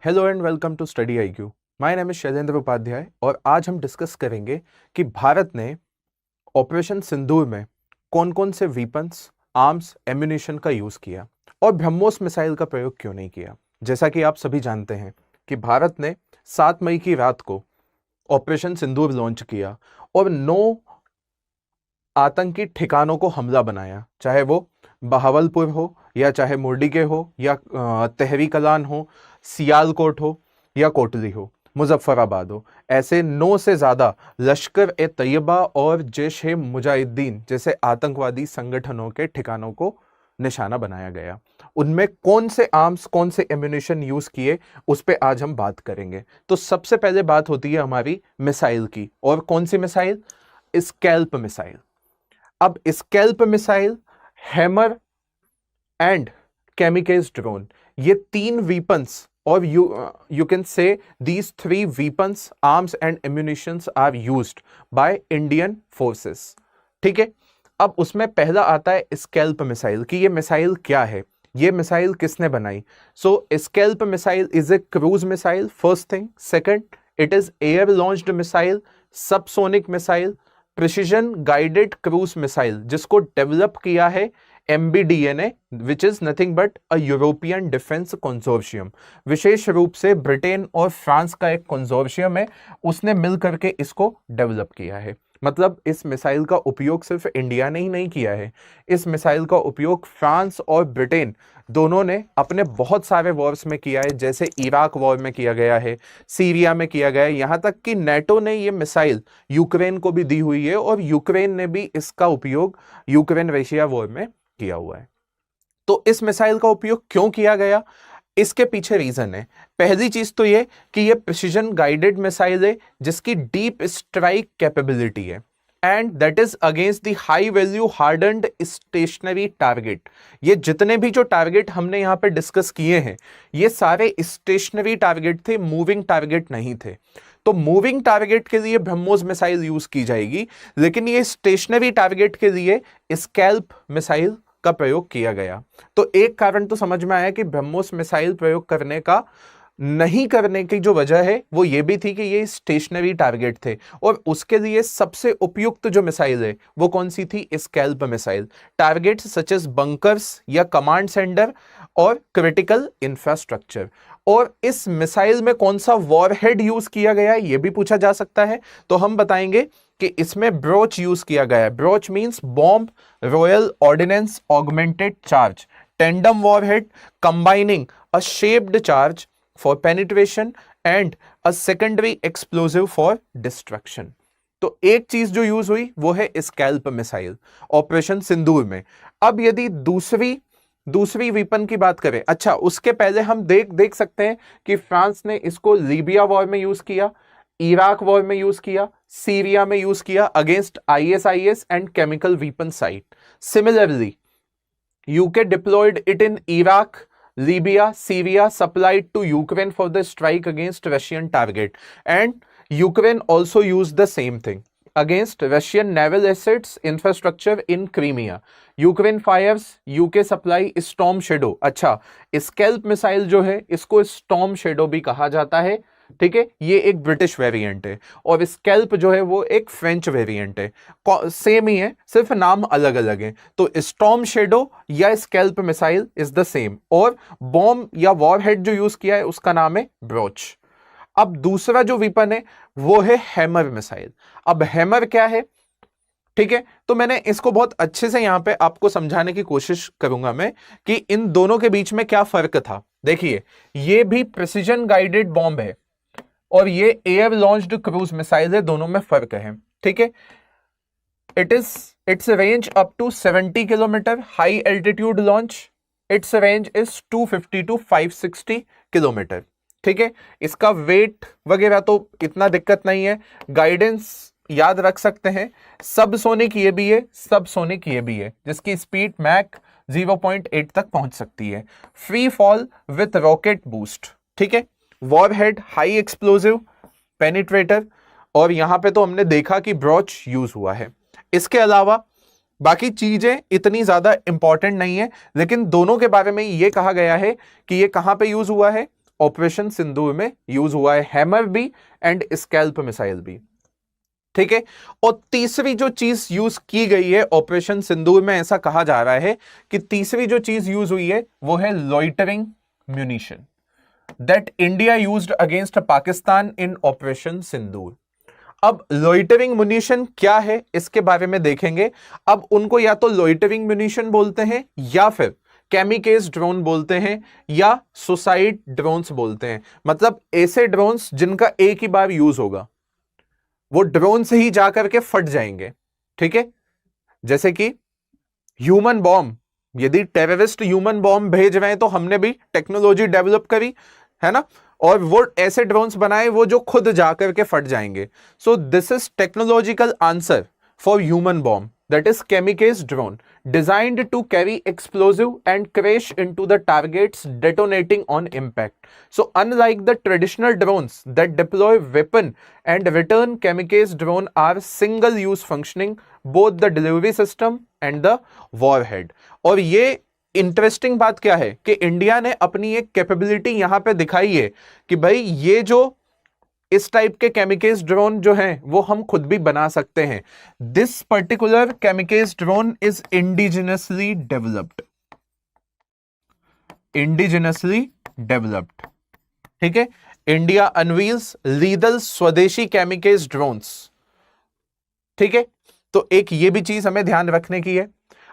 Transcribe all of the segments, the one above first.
Hello and welcome to study IQ. My name is Shailendra Upadhyay और आज हम डिस्कस करेंगे कि भारत ने ऑपरेशन सिंदूर में कौन कौन से वीपन्स, आर्म्स, एम्यूनिशन का यूज किया और ब्रह्मोस मिसाइल का प्रयोग क्यों नहीं किया। जैसा कि आप सभी जानते हैं कि भारत ने 7 मई की रात को ऑपरेशन सिंदूर लॉन्च किया और 9 आतंकी ठिकानों को हमला बनाया, चाहे वो बहावलपुर हो या चाहे मुर्डिके हो या तहरी कलान हो, सियालकोट हो या कोटली हो, मुजफ्फराबाद हो। ऐसे 9 से ज्यादा लश्कर ए तैयबा और जैश ए मुजाहिदीन जैसे आतंकवादी संगठनों के ठिकानों को निशाना बनाया गया। उनमें कौन से आर्म्स, कौन से एम्यूनिशन यूज किए, उस पे आज हम बात करेंगे। तो सबसे पहले बात होती है हमारी मिसाइल की, और कौन सी मिसाइल? SCALP missile. अब SCALP missile, Hammer and kamikaze drone, ये 3 वीपन्स, और you can say these 3 weapons, arms and ammunitions are used by Indian forces। ठीक है, अब उसमें पहला आता है स्कैल्प मिसाइल कि ये मिसाइल क्या है, ये मिसाइल किसने बनाई। So SCALP missile is a cruise missile, first thing. Second, it is air launched missile, subsonic missile, precision guided cruise missile, जिसको डेवलप किया है MBDNA, which is nothing but a European defence consortium. विशेष रूप से Britain और France का एक consortium है, उसने मिल करके इसको डेवलप किया है। मतलब इस मिसाइल का उपयोग सिर्फ इंडिया ने ही नहीं किया है, इस मिसाइल का उपयोग फ्रांस और ब्रिटेन दोनों ने अपने बहुत सारे वॉर्स में किया है। जैसे इराक वॉर में किया गया है, सीरिया में किया गया है, यहां तक कि नेटो ने ये मिसाइल यूक्रेन को भी दी हुई है और यूक्रेन ने भी इसका उपयोग यूक्रेन रशिया वॉर में किया हुआ है। तो इस मिसाइल का उपयोग क्यों किया गया, इसके पीछे रीजन है। पहली चीज तो ये कि ये प्रिसीजन गाइडेड मिसाइल है जिसकी डीप स्ट्राइक कैपेबिलिटी है, and that is against the high value hardened stationary target. ये जितने भी जो टारगेट हमने यहां पे डिस्कस किए हैं, ये सारे स्टेशनरी टारगेट थे, मूविंग टारगेट नहीं थे। तो मूविंग टारगेट के लिए ब्रह्मोस मिसाइल यूज की जाएगी, लेकिन ये स्टेशनरी टारगेट के लिए स्कैल्प मिसाइल का प्रयोग किया गया। तो एक कारण तो समझ में आया कि ब्रह्मोस मिसाइल प्रयोग करने का नहीं करने की जो वजह है वो ये भी थी कि ये स्टेशनरी टारगेट थे, और उसके लिए सबसे उपयुक्त जो मिसाइल है वो कौन सी थी? SCALP missile. Targets such as bunkers या कमांड सेंटर और क्रिटिकल इंफ्रास्ट्रक्चर। और इस मिसाइल में कौन सा वॉरहेड यूज किया गया ये भी पूछा जा सकता है, तो हम बताएंगे कि इसमें ब्रोच यूज किया गया है। BROACH means bomb royal ordnance augmented charge tandem warhead combining a shaped charge for penetration and a secondary explosive for destruction. तो एक चीज जो यूज हुई वो है स्कैल्प मिसाइल ऑपरेशन सिंदूर में। अब यदि दूसरी वीपन की बात करें, अच्छा उसके पहले हम देख सकते हैं कि फ्रांस ने इसको लीबिया वॉर में यूज किया, इराक वॉर में यूज किया, सीरिया में यूज किया against ISIS and chemical weapon site. Similarly UK deployed it in Iraq, Libya, Syria, supplied to Ukraine for the strike against Russian target, and Ukraine also used the same thing against Russian naval assets infrastructure in Crimea. Ukraine fires, UK supply Storm Shadow। अच्छा, scalp missile जो है इसको Storm Shadow भी कहा जाता है, ठीक है, ये एक ब्रिटिश वेरिएंट है, और स्कैल्प जो है वो एक फ्रेंच वेरिएंट है। सेम ही है, सिर्फ नाम अलग अलग है। तो स्टॉर्म शेडो या scalp missile is the same, और बॉम्ब या वॉरहेड जो यूज किया है उसका नाम है ब्रोच। अब दूसरा जो वीपन है वो है हैमर मिसाइल। अब हैमर क्या है, ठीक है, तो मैंने इसको बहुत अच्छे से यहां पे आपको समझाने की कोशिश करूंगा मैं कि इन दोनों के बीच में क्या फर्क था। देखिए, ये भी प्रिसीजन गाइडेड बॉम्ब है और ये एयर लॉन्च्ड क्रूज मिसाइल है, दोनों में फर्क है, ठीक है। It's range up to 70 kilometre, high altitude launch, it's range is 250 to 560 kilometre, ठीक है। इसका वेट वगैरह तो इतना दिक्कत नहीं है, गाइडेंस याद रख सकते हैं। सबसोनिक ये भी है, सबसोनिक ये भी है, जिसकी स्पीड मैक 0.8 तक पहुंच सकती है। Free fall with rocket boost, ठीक है। वॉरहेड हाई एक्सप्लोजिव पेनिट्रेटर, और यहां पे तो हमने देखा कि ब्रोच यूज हुआ है। इसके अलावा बाकी चीजें इतनी ज्यादा इंपॉर्टेंट नहीं है, लेकिन दोनों के बारे में ये कहा गया है कि ये कहां पे यूज हुआ है, ऑपरेशन सिंदूर में यूज हुआ है, हैमर भी एंड स्कैल्प मिसाइल भी। ठीक है, और तीसरी जो चीज यूज की गई है ऑपरेशन सिंदूर में, ऐसा कहा जा रहा है कि तीसरी जो चीज यूज हुई है वो है loitering munition that India used against Pakistan in operation Sindoor. अब लॉइटरिंग म्यूनिशन क्या है इसके बारे में देखेंगे। अब उनको या तो लॉइटरिंग म्यूनिशन बोलते हैं या फिर कैमिकेज ड्रोन बोलते हैं या सुसाइड ड्रोन्स बोलते हैं, मतलब ऐसे ड्रोन्स जिनका एक ही बार यूज होगा, वो ड्रोन से ही जाकर के फट जाएंगे। ठीक है, जैसे कि ह्यूमन बॉम्ब, यदि टेररिस्ट ह्यूमन बॉम्ब भेज रहे हैं तो हमने भी टेक्नोलॉजी डेवलप करी है ना, और वो ऐसे ड्रोन्स बनाए वो जो खुद जाकर के फट जाएंगे। So this is technological answer for human bomb, that is kamikaze drone designed to carry explosive and crash into the targets, detonating on impact. So unlike the traditional drones that deploy weapon and return, kamikaze drone are single use functioning both the delivery system and the warhead. और ये interesting बात क्या है कि India ने अपनी एक capability यहां पे दिखाई है कि भाई ये जो इस टाइप के कैमिकेज ड्रोन जो हैं वो हम खुद भी बना सकते हैं। This particular kamikaze drone is indigenously developed, ठीक है। इंडिया अनवील्स लीदल स्वदेशी कैमिकेज ड्रोन्स, ठीक है। तो एक ये भी चीज हमें ध्यान रखने की है।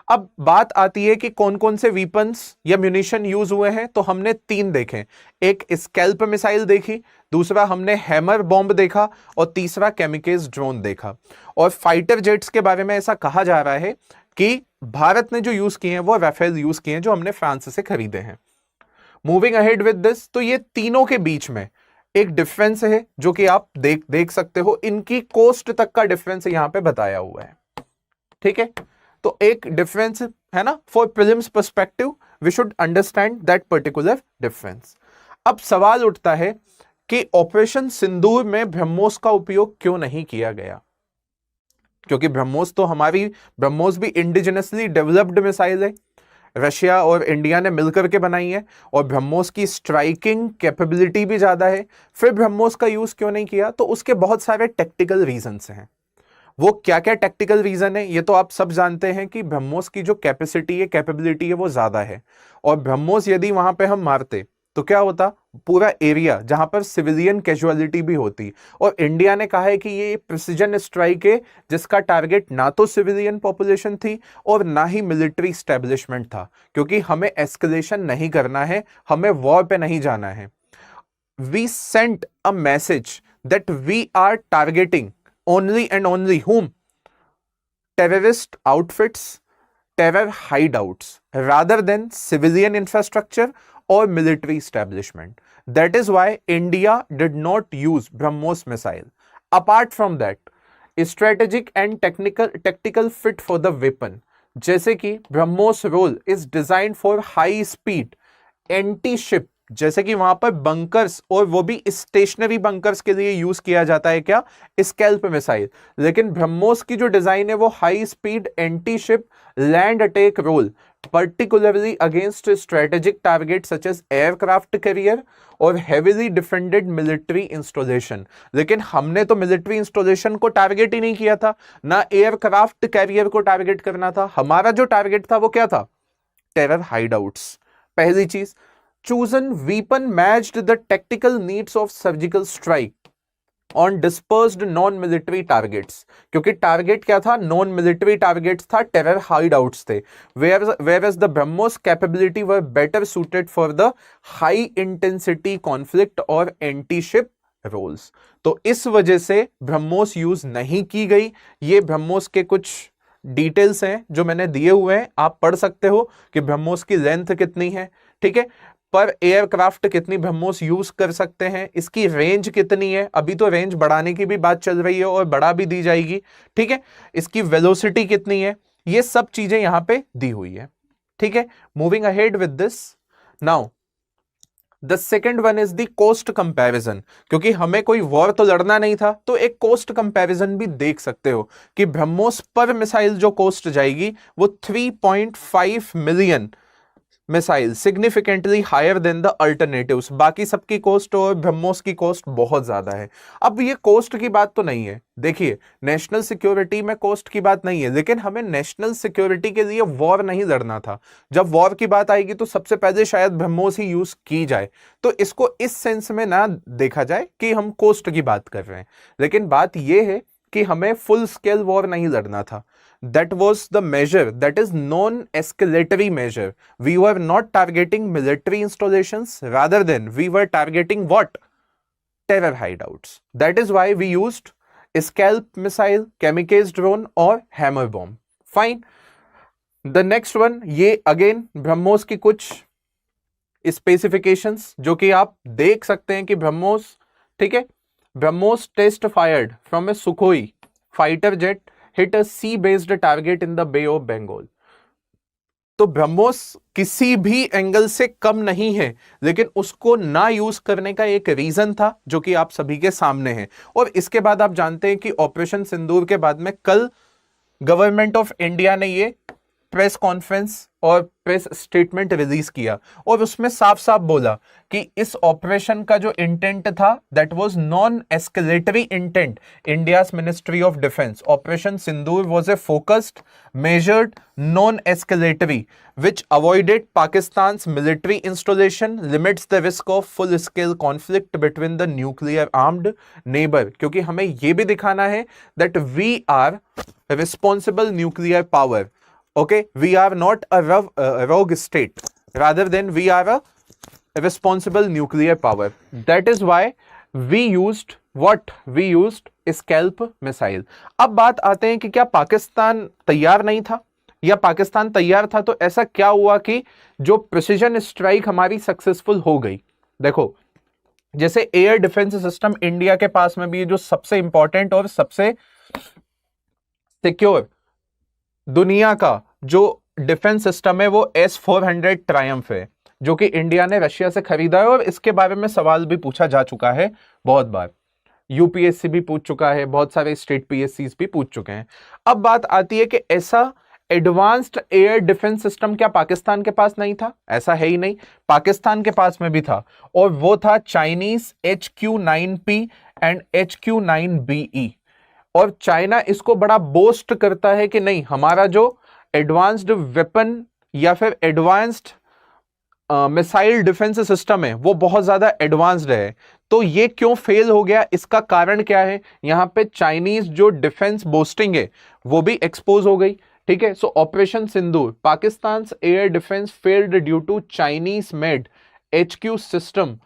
अब बात आती है कि कौन कौन से वीपन्स या म्यूनिशन यूज हुए हैं, तो हमने तीन देखे, एक स्कैल्प मिसाइल देखी, दूसरा हमने हैमर बॉम्ब देखा और तीसरा कैमिकेज ड्रोन देखा। और फाइटर जेट्स के बारे में ऐसा कहा जा रहा है कि भारत ने जो यूज किए हैं वो राफेल यूज किए हैं जो हमने फ्रांस से खरीदे हैं। मूविंग अहेड विद दिस, तो ये तीनों के बीच में एक डिफरेंस है जो कि आप देख सकते हो, इनकी कॉस्ट तक का डिफरेंस यहां पे बताया हुआ है, ठीक है। तो एक डिफरेंस है ना, for prelims perspective we should understand that particular difference. अब सवाल उठता है कि ऑपरेशन सिंदूर में ब्रह्मोस का उपयोग क्यों नहीं किया गया, क्योंकि ब्रह्मोस भी इंडिजिनसली डेवलप्ड मिसाइल है, रशिया और इंडिया ने मिलकर के बनाई है और ब्रह्मोस की स्ट्राइकिंग कैपेबिलिटी भी ज्यादा है। फिर ब्रह्मोस का यूज क्यों नहीं किया, तो उसके बहुत सारे टेक्टिकल रीजंस हैं। वो क्या क्या टेक्टिकल रीजन है ये तो आप सब जानते हैं कि ब्रह्मोस की जो कैपेसिटी है, कैपेबिलिटी है, वो ज्यादा है। और ब्रह्मोस यदि वहां पे हम मारते तो क्या होता, पूरा एरिया जहां पर सिविलियन कैजुअलिटी भी होती। और इंडिया ने कहा है कि ये प्रिसीजन स्ट्राइक है जिसका टारगेट ना तो सिविलियन पॉपुलेशन थी और ना ही मिलिट्री स्टैब्लिशमेंट था, क्योंकि हमें एस्केलेशन नहीं करना है, हमें वॉर पे नहीं जाना है। We sent a message that we are targeting only and only whom? Terrorist outfits, terror hideouts, rather than civilian infrastructure or military establishment. That is why India did not use BrahMos missile. Apart from that, strategic and tactical fit for the weapon, जैसे कि BrahMos role is designed for high speed anti-ship, जैसे कि वहां पर bunkers, और वो भी stationery bunkers के लिए यूज किया जाता है क्या, स्कैल्प मिसाइल। लेकिन ब्रह्मोस की जो डिजाइन है वो high speed anti ship land attack role, particularly against strategic target such as aircraft carrier और हेवीली डिफेंडेड मिलिट्री इंस्टॉलेशन। लेकिन हमने तो मिलिट्री इंस्टॉलेशन को टारगेट ही नहीं किया था, ना एयरक्राफ्ट कैरियर को टारगेट करना था। हमारा जो टारगेट था वो क्या था, टेरर हाइडआउट्स। पहली चीज, chosen weapon matched the tactical needs of surgical strike on dispersed non-military targets, क्योंकि टारगेट क्या था, नॉन मिलिट्री टारगेट्स था, टेरर हाइडआउट्स थे। whereas the BrahMos capability were better suited for the high intensity conflict और anti-ship roles। तो इस वजह से ब्रह्मोस यूज नहीं की गई। ये ब्रह्मोस के कुछ डिटेल्स हैं जो मैंने दिए हुए हैं, आप पढ़ सकते हो कि ब्रह्मोस की लेंथ कितनी है, ठीक है, पर एयरक्राफ्ट कितनी ब्रह्मोस यूज कर सकते हैं, इसकी रेंज कितनी है, अभी तो रेंज बढ़ाने की भी बात चल रही है और बढ़ा भी दी जाएगी, ठीक है, इसकी वेलोसिटी कितनी है, ये सब चीजें यहां पे दी हुई है, ठीक है। Moving ahead with this, now the second one is the cost comparison, क्योंकि हमें कोई वॉर तो लड़ना नहीं था, तो एक कॉस्ट कंपैरिजन भी देख सकते हो कि ब्रह्मोस पर मिसाइल जो कॉस्ट जाएगी वो 3.5 million missile significantly higher than the alternatives. बाकी सबकी कॉस्ट और ब्रह्मोस की कॉस्ट बहुत ज्यादा है। अब ये कॉस्ट की बात तो नहीं है, देखिए नेशनल सिक्योरिटी में कॉस्ट की बात नहीं है, लेकिन हमें नेशनल सिक्योरिटी के लिए वॉर नहीं लड़ना था। जब वॉर की बात आएगी तो सबसे पहले शायद ब्रह्मोस ही यूज की जाए, तो इसको इस सेंस में ना देखा जाए कि हम कॉस्ट की बात कर रहे हैं। लेकिन बात यह है कि हमें फुल स्केल वॉर नहीं लड़ना था। That was the measure, that is non-escalatory measure. We were not targeting military installations, rather than we were targeting what? Terror hideouts. That is why we used scalp missile, kamikaze drone और hammer bomb. Fine. The next one, ये again BrahMos की कुछ specifications जो कि आप देख सकते हैं कि ब्रह्मोस, ठीक है, BrahMos test fired from a Sukhoi fighter jet hit a sea-based target in the Bay of Bengal. तो ब्रह्मोस किसी भी एंगल से कम नहीं है, लेकिन उसको ना यूज करने का एक रीजन था जो कि आप सभी के सामने है। और इसके बाद आप जानते हैं कि ऑपरेशन सिंदूर के बाद में कल गवर्नमेंट ऑफ इंडिया ने ये प्रेस कॉन्फ्रेंस और प्रेस स्टेटमेंट रिलीज किया और उसमें साफ साफ बोला कि इस ऑपरेशन का जो इंटेंट था that was non escalatory intent. India's ministry of defence, operation Sindoor was a focused measured non escalatory which avoided Pakistan's military installation, limits the risk of full scale conflict between the nuclear armed neighbor। क्योंकि हमें यह भी दिखाना है that we are responsible nuclear power. Okay, we are not a rogue state, rather than we are a responsible nuclear power. That is why we used what? We used scalp missile. अब बात आते हैं कि क्या पाकिस्तान तैयार नहीं था या पाकिस्तान तैयार था, तो ऐसा क्या हुआ कि जो प्रिसीजन स्ट्राइक हमारी सक्सेसफुल हो गई। देखो, जैसे एयर डिफेंस सिस्टम इंडिया के पास में भी जो सबसे इंपॉर्टेंट और सबसे सिक्योर दुनिया का जो डिफेंस सिस्टम है वो S-400 ट्रायम्फ है, जो कि इंडिया ने रशिया से खरीदा है। और इसके बारे में सवाल भी पूछा जा चुका है बहुत बार, यूपीएससी भी पूछ चुका है, बहुत सारे स्टेट पीएससीज भी पूछ चुके हैं। अब बात आती है कि ऐसा एडवांस्ड एयर डिफेंस सिस्टम क्या पाकिस्तान के पास नहीं था? ऐसा है ही नहीं, पाकिस्तान के पास में भी था, और वो था चाइनीज HQ-9P एंड HQ-9BE। और चाइना इसको बड़ा बोस्ट करता है कि नहीं, हमारा जो एडवांस्ड वेपन या फिर एडवांस्ड मिसाइल डिफेंस सिस्टम है वो बहुत ज्यादा एडवांस्ड है। तो ये क्यों फेल हो गया, इसका कारण क्या है? यहां पे चाइनीज जो डिफेंस बोस्टिंग है वो भी एक्सपोज हो गई। ठीक है, so operation Sindoor, Pakistan air defence failed due to Chinese made HQ system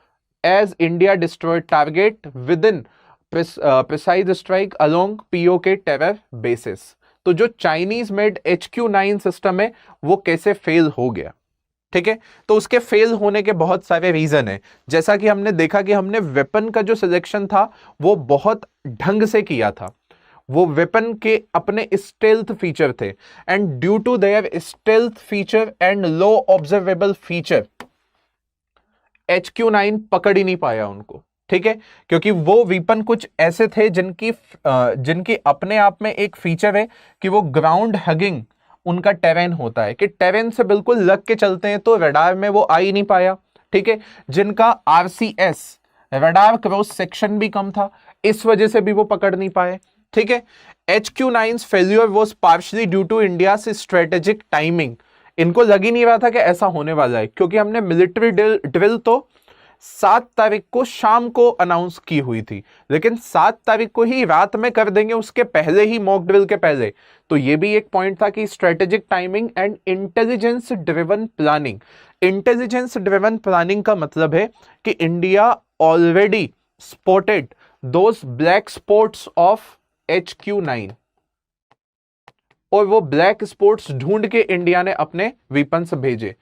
as India destroyed target within precise strike along POK terror bases. तो जो चाइनीज मेड HQ-9 सिस्टम है वो कैसे फेल हो गया? ठीक है, तो उसके फेल होने के बहुत सारे रीजन है। जैसा कि हमने देखा कि हमने वेपन का जो सिलेक्शन था वो बहुत ढंग से किया था, वो वेपन के अपने स्टेल्थ फीचर थे, and due to their stealth feature and low observable feature HQ-9 पकड़ ही नहीं पाया उनको। ठीक है, क्योंकि वो वेपन कुछ ऐसे थे जिनकी अपने आप में एक फीचर है कि वो ग्राउंड हगिंग उनका टेरेन होता है, कि टेरेन से बिल्कुल लग के चलते हैं, तो रडार में वो आ ही नहीं पाया। ठीक है, जिनका RCS रडार क्रॉस सेक्शन भी कम था, इस वजह से भी वो पकड़ नहीं पाए। ठीक है, HQ-9's failure was partially due to India's strategic timing. इनको लग ही नहीं रहा था कि ऐसा होने वाला है, क्योंकि हमने मिलिट्री ड्रिल तो 7 तारीख को शाम को अनाउंस की हुई थी, लेकिन 7 तारीख को ही रात में कर देंगे, उसके पहले ही मॉक ड्रिल के पहले। तो ये भी एक पॉइंट था कि strategic timing and intelligence driven planning. Intelligence driven planning का मतलब है कि India already spotted those black spots of HQ-9, और वो ब्लैक स्पॉट्स ढूंढ के इंडिया ने अपने वेपन्स भेजे,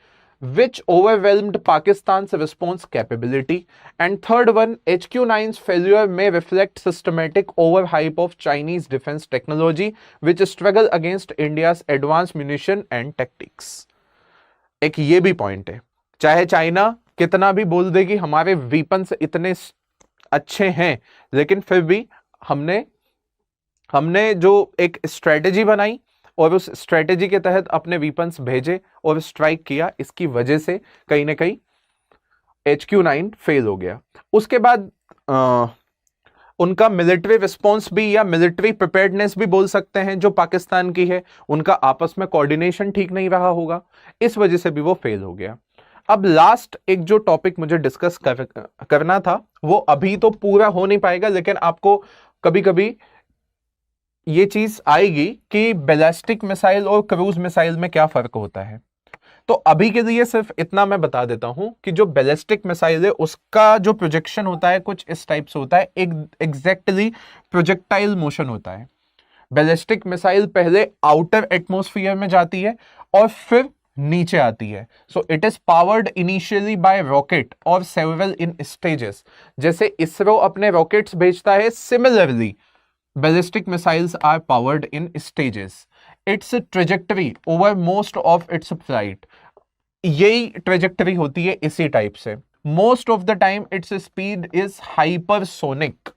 which overwhelmed Pakistan's response capability. And third one, HQ-9's failure may reflect systematic overhype of Chinese defense technology, which struggle against India's advanced munition and tactics. एक ये भी पॉइंट है, चाहे चाइना कितना भी बोल दे कि हमारे वेपन्स इतने अच्छे हैं, लेकिन फिर भी हमने जो एक स्ट्रेटेजी बनाई और उस स्ट्रेटेजी के तहत अपने वीपन्स भेजे और स्ट्राइक किया, इसकी वजह से कहीं ना कहीं HQ9 फेल हो गया। उसके बाद उनका मिलिट्री रिस्पॉन्स भी या मिलिट्री प्रिपेयर्डनेस भी बोल सकते हैं जो पाकिस्तान की है, उनका आपस में कोऑर्डिनेशन ठीक नहीं रहा होगा, इस वजह से भी वो फेल हो गया। अब लास्ट एक जो टॉपिक मुझे डिस्कस करना था वो अभी तो पूरा हो नहीं पाएगा, लेकिन आपको कभी कभी ये चीज आएगी कि बैलिस्टिक मिसाइल और क्रूज मिसाइल में क्या फर्क होता है। तो अभी के लिए सिर्फ इतना मैं बता देता हूं कि जो बैलिस्टिक मिसाइल है उसका जो प्रोजेक्शन होता है कुछ इस टाइप से होता है, एग्जैक्टली प्रोजेक्टाइल मोशन होता है। बैलिस्टिक मिसाइल पहले आउटर एटमॉस्फेयर में जाती है और फिर नीचे आती है। So it is powered initially by rocket और सेवरल इन स्टेजेस। जैसे इसरो अपने रॉकेट्स भेजता है, similarly ballistic missiles are powered in stages. Its trajectory over most of its flight, यही ट्रेजेक्टरी होती है इसी टाइप से। Most of the time its speed is hypersonic.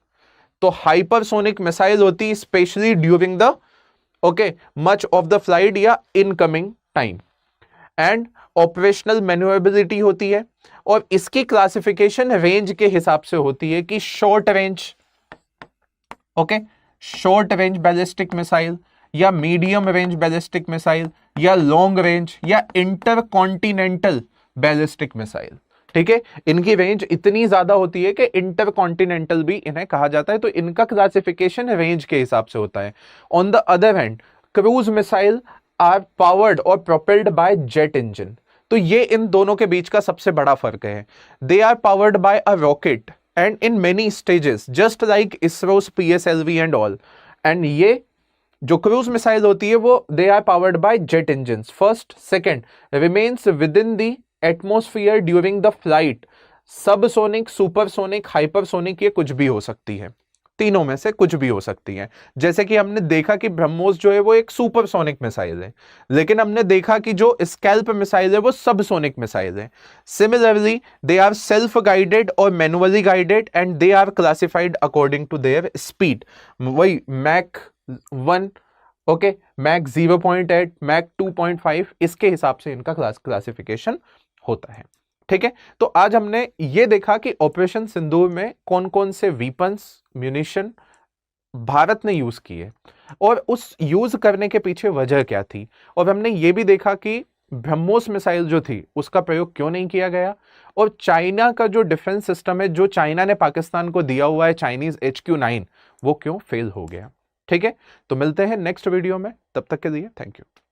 तो हाइपरसोनिक मिसाइल होती है specially during the much of the flight या incoming time. And operational मैन्यूरेबिलिटी होती है और इसकी क्लासिफिकेशन रेंज के हिसाब से होती है कि short range short range ballistic missile या मीडियम रेंज बैलिस्टिक मिसाइल या लॉन्ग रेंज या इंटरकॉन्टिनेंटल बैलिस्टिक मिसाइल। ठीक है, इनकी रेंज इतनी ज्यादा होती है कि इंटरकॉन्टिनेंटल भी इन्हें कहा जाता है, तो इनका क्लासिफिकेशन रेंज के हिसाब से होता है। On the other hand cruise missile are powered और प्रोपेल्ड बाय जेट इंजन। तो ये इन दोनों के बीच का सबसे बड़ा फर्क है। They are powered by a rocket and in many stages just like ISRO's PSLV and all। and ये जो क्रूज मिसाइल होती है वो they are powered by jet engines first, second remains within the atmosphere during the flight। Subsonic, supersonic, hypersonic ये कुछ भी हो सकती है, तीनों में से कुछ भी हो सकती है। जैसे कि हमने देखा कि ब्रह्मोस जो है वो एक सुपरसोनिक मिसाइल है, लेकिन हमने देखा कि जो स्कैल्प मिसाइल है वो सबसोनिक मिसाइल है। Similarly they are self guided और manually guided and they are classified according to their speed. वही मैक 1 मैक 0.8, मैक 2.5, इसके हिसाब से इनका क्लासिफिकेशन होता है। ठीक है, तो आज हमने ये देखा कि ऑपरेशन सिंदूर में कौन कौन से वीपन्स, म्यूनिशन भारत ने यूज किए और उस यूज करने के पीछे वजह क्या थी। और हमने ये भी देखा कि ब्रह्मोस मिसाइल जो थी उसका प्रयोग क्यों नहीं किया गया, और चाइना का जो डिफेंस सिस्टम है जो चाइना ने पाकिस्तान को दिया हुआ है, चाइनीज HQ9, वो क्यों फेल हो गया। ठीक है, तो मिलते हैं नेक्स्ट वीडियो में, तब तक के लिए थैंक यू।